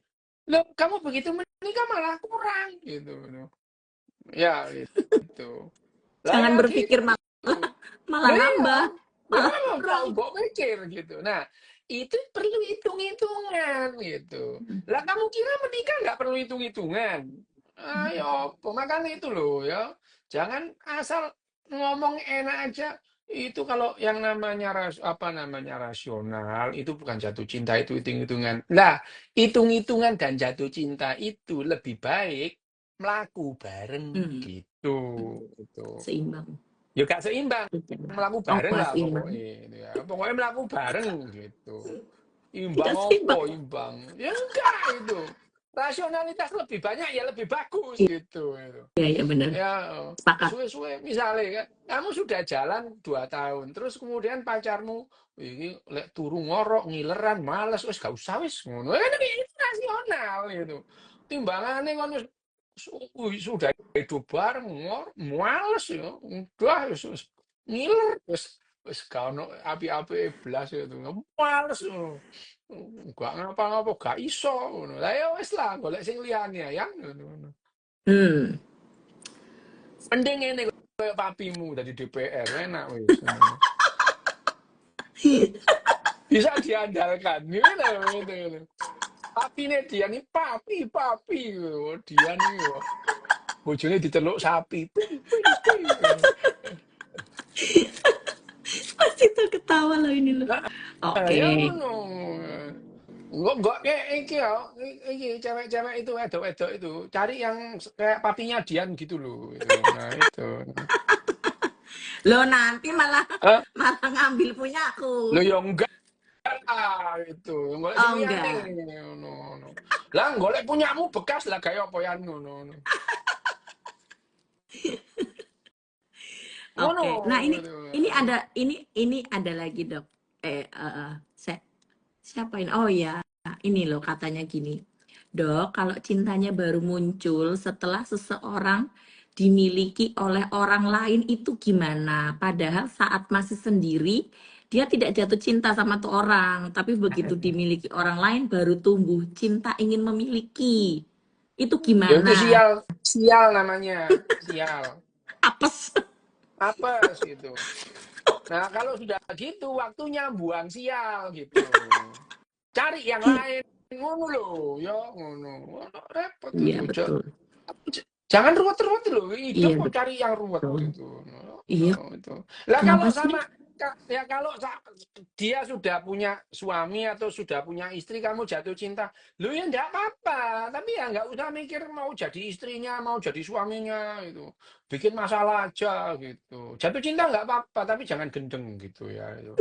Loh, kamu begitu menikah malah kurang gitu. Ya gitu. Lah Jangan ya berpikir gitu. malah Loh iya, nambah, ya malah kok kurang. mbok mikir gitu. Nah, itu perlu hitung-hitungan gitu. Lah kamu kira menikah nggak perlu hitung-hitungan? Ayo, makanya itu loh ya. Jangan asal ngomong enak aja. Itu kalau yang namanya apa namanya rasional itu bukan jatuh cinta itu hitung-hitungan. Lah, hitung-hitungan dan jatuh cinta itu lebih baik melaku bareng Hmm, gitu. Gitu. seimbang. Ya gak seimbang, melaku Oh, bareng nggak lah seimbang. pokoknya gitu ya. Pokoknya melaku bareng gitu. Imbang Tidak opo, seimbang. imbang. Ya enggak itu. Rasionalitas lebih banyak ya lebih bagus gitu. Gitu. Iya, iya benar. Ya Sepakat. suwe-suwe misalnya kan, kamu sudah jalan 2 tahun, terus kemudian pacarmu ini lek turu ngorok ngileran males wis gak usah wis ngono. Kan itu rasional gitu. Timbangannya kan sudah hidup bareng males ya. Udah wis ngiler wis gak ono api-api blas itu. Males ngono. Gak ngapa-ngapa gak iso ngono. Lah ya wis lah golek sing liyane ya ngono. Hmm. Mending ngene koyo papimu dadi DPR enak wis ngono. Bisa diandalkan gitu gitu. Papine Dian ini papi Dian ini bojone diteluk sapi. Pasti tuh ketawa loh ini loh. Ya Oke. ngono. Enggak kayak iki ya, iki cewek-cewek itu wedok-wedok itu cari yang kayak papinya Dian gitu loh itu. Nah itu. Lo nanti malah Hah? malah ngambil punya aku. Lo ya enggak lah itu. Golek sing Oh liyane enggak. ngono. Lah golek punyamu bekas lah kayak apa ya ngono. Ngono Oke. Nah, gitu. ini ada lagi, Dok. Siapa ini? Oh ya, ini loh katanya gini. Dok, kalau cintanya baru muncul setelah seseorang dimiliki oleh orang lain itu gimana? Padahal saat masih sendiri, dia tidak jatuh cinta sama tuh orang, tapi begitu dimiliki orang lain baru tumbuh cinta ingin memiliki. Itu Ya itu gimana? sial, sial namanya, sial. Apes. Apes gitu. Nah, kalau sudah gitu waktunya buang sial gitu. Cari yang lain ngono lho, ya ngono. Ngono repot Iya, itu. betul. Jangan ruwet-ruwet loh, hidup Iya, kok cari yang ruwet betul. gitu. Iya, Itu. Lah kenapa kalau sih? ya kalau dia sudah punya suami atau sudah punya istri, kamu jatuh cinta, lu ya enggak apa-apa. Tapi ya nggak usah mikir mau jadi istrinya, mau jadi suaminya itu. Bikin masalah aja gitu. Jatuh cinta nggak apa-apa, tapi jangan gendeng gitu ya. Itu.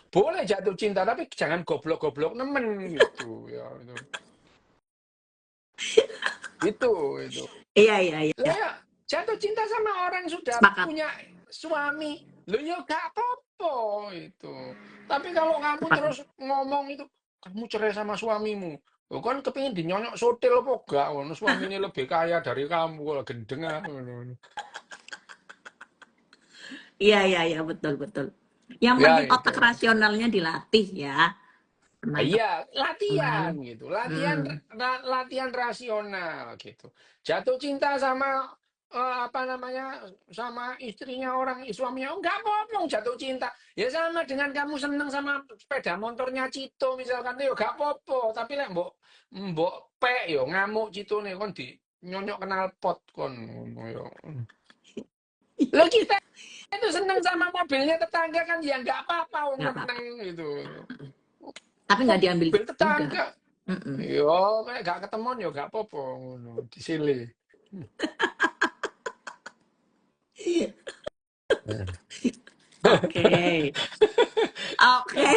Boleh jatuh cinta, tapi jangan goblok-goblok nemen gitu ya. Itu. Iya, iya, Lah iya. ya, jatuh cinta sama orang sudah Sepakat, punya suami, lo ya gak apa-apa itu. Tapi kalau kamu sepakat. terus ngomong itu, kamu cerai sama suamimu. Lo kan kepingin dinyonyok sotil apa gak? Ono suaminya lebih kaya dari kamu, kalau gendeng ah. Iya, iya, iya, betul, betul. Yang Ya penting itu. otak rasionalnya dilatih ya, Iya, teman-teman. latihan gitu. Latihan Hmm. latihan rasional gitu. Jatuh cinta sama apa namanya? Sama istrinya orang suaminya, oh, enggak apa-apa jatuh cinta. Ya sama dengan kamu seneng sama sepeda motornya Cito misalkan yo gak apa-apa, tapi lek mbok mbok pek yo ngamuk Citone kon di nyonyok knalpot kon ngono yo. Lo kita itu seneng sama mobilnya tetangga kan ya enggak apa-apa wong Nggak seneng apa-apa. gitu. Tapi nggak diambil Mobil juga. tetangga. Mm-mm. Yo, kayak gak ketemuan yo gak apa-apa ngono, disile. Oke, oke,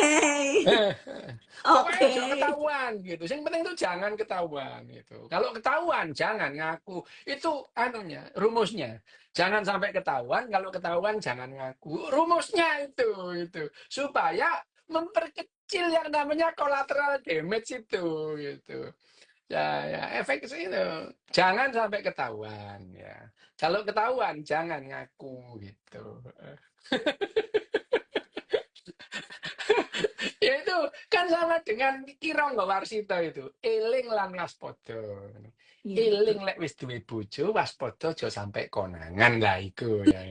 Pokoknya oke. ojo ketahuan gitu. Yang penting tuh jangan ketahuan gitu. Kalau ketahuan jangan ngaku. Itu anunya, rumusnya. Jangan sampai ketahuan, kalau ketahuan jangan ngaku. Rumusnya itu. Supaya memperkecil yang namanya collateral damage itu gitu. Ya, efek sih itu. Jangan sampai ketahuan ya. Kalau ketahuan jangan ngaku gitu. Ya itu kan sama dengan Kirangga Warsita itu. Eling lan waspada. Iya, Eling betul. lek wis duwe bojo, waspada aja sampai konangan lah iku ya.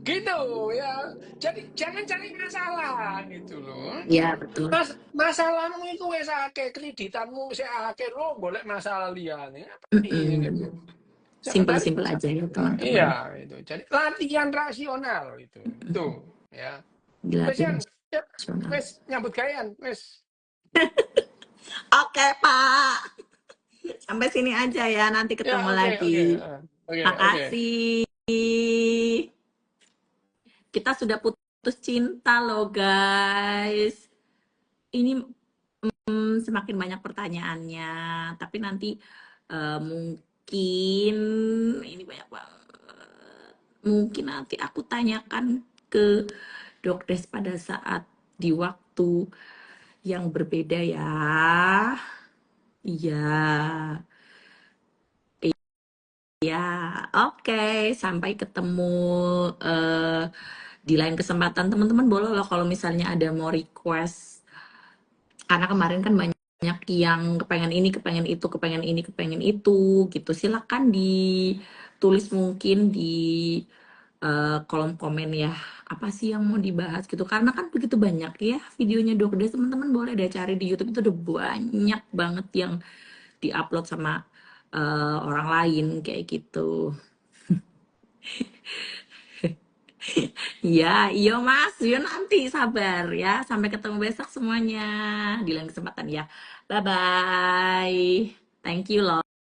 Gitu ya. Jadi jangan cari masalah gitu loh. Iya, betul. Masalahmu itu wis akeh, kreditanmu wis akeh, lo golek masalah liyane. Ngapain gitu. Mm-mm. Jangan cari Simpel-simpel aja masalah. ya, teman-teman. Iya, itu. Jadi latihan rasional itu. Tuh, ya. Wes Dilatih Yan, ya, rasional. wes nyambut gawean, wes. Oke, Pak. Sampai sini aja ya, nanti Ya, ketemu oke. lagi. Oke. Makasih. Kita sudah putus cinta loh, guys. Ini semakin banyak pertanyaannya, tapi nanti mungkin ini banyak banget. Mungkin nanti aku tanyakan ke Dokdes pada saat di waktu yang berbeda ya. Iya. Ya, oke. Sampai ketemu di lain kesempatan. Teman-teman boleh loh kalau misalnya ada mau request. Karena kemarin kan banyak yang kepengen ini, kepengen itu, kepengen ini, kepengen itu gitu. Silakan ditulis mungkin di kolom komen ya. Apa sih yang mau dibahas gitu. Karena kan begitu banyak ya videonya Dokdes. Teman-teman boleh deh cari di YouTube, itu udah banyak banget yang diupload sama orang lain kayak gitu. Ya, iya Mas, yo nanti sabar ya. Sampai ketemu besok semuanya di lain kesempatan ya. Bye bye. Thank you loh.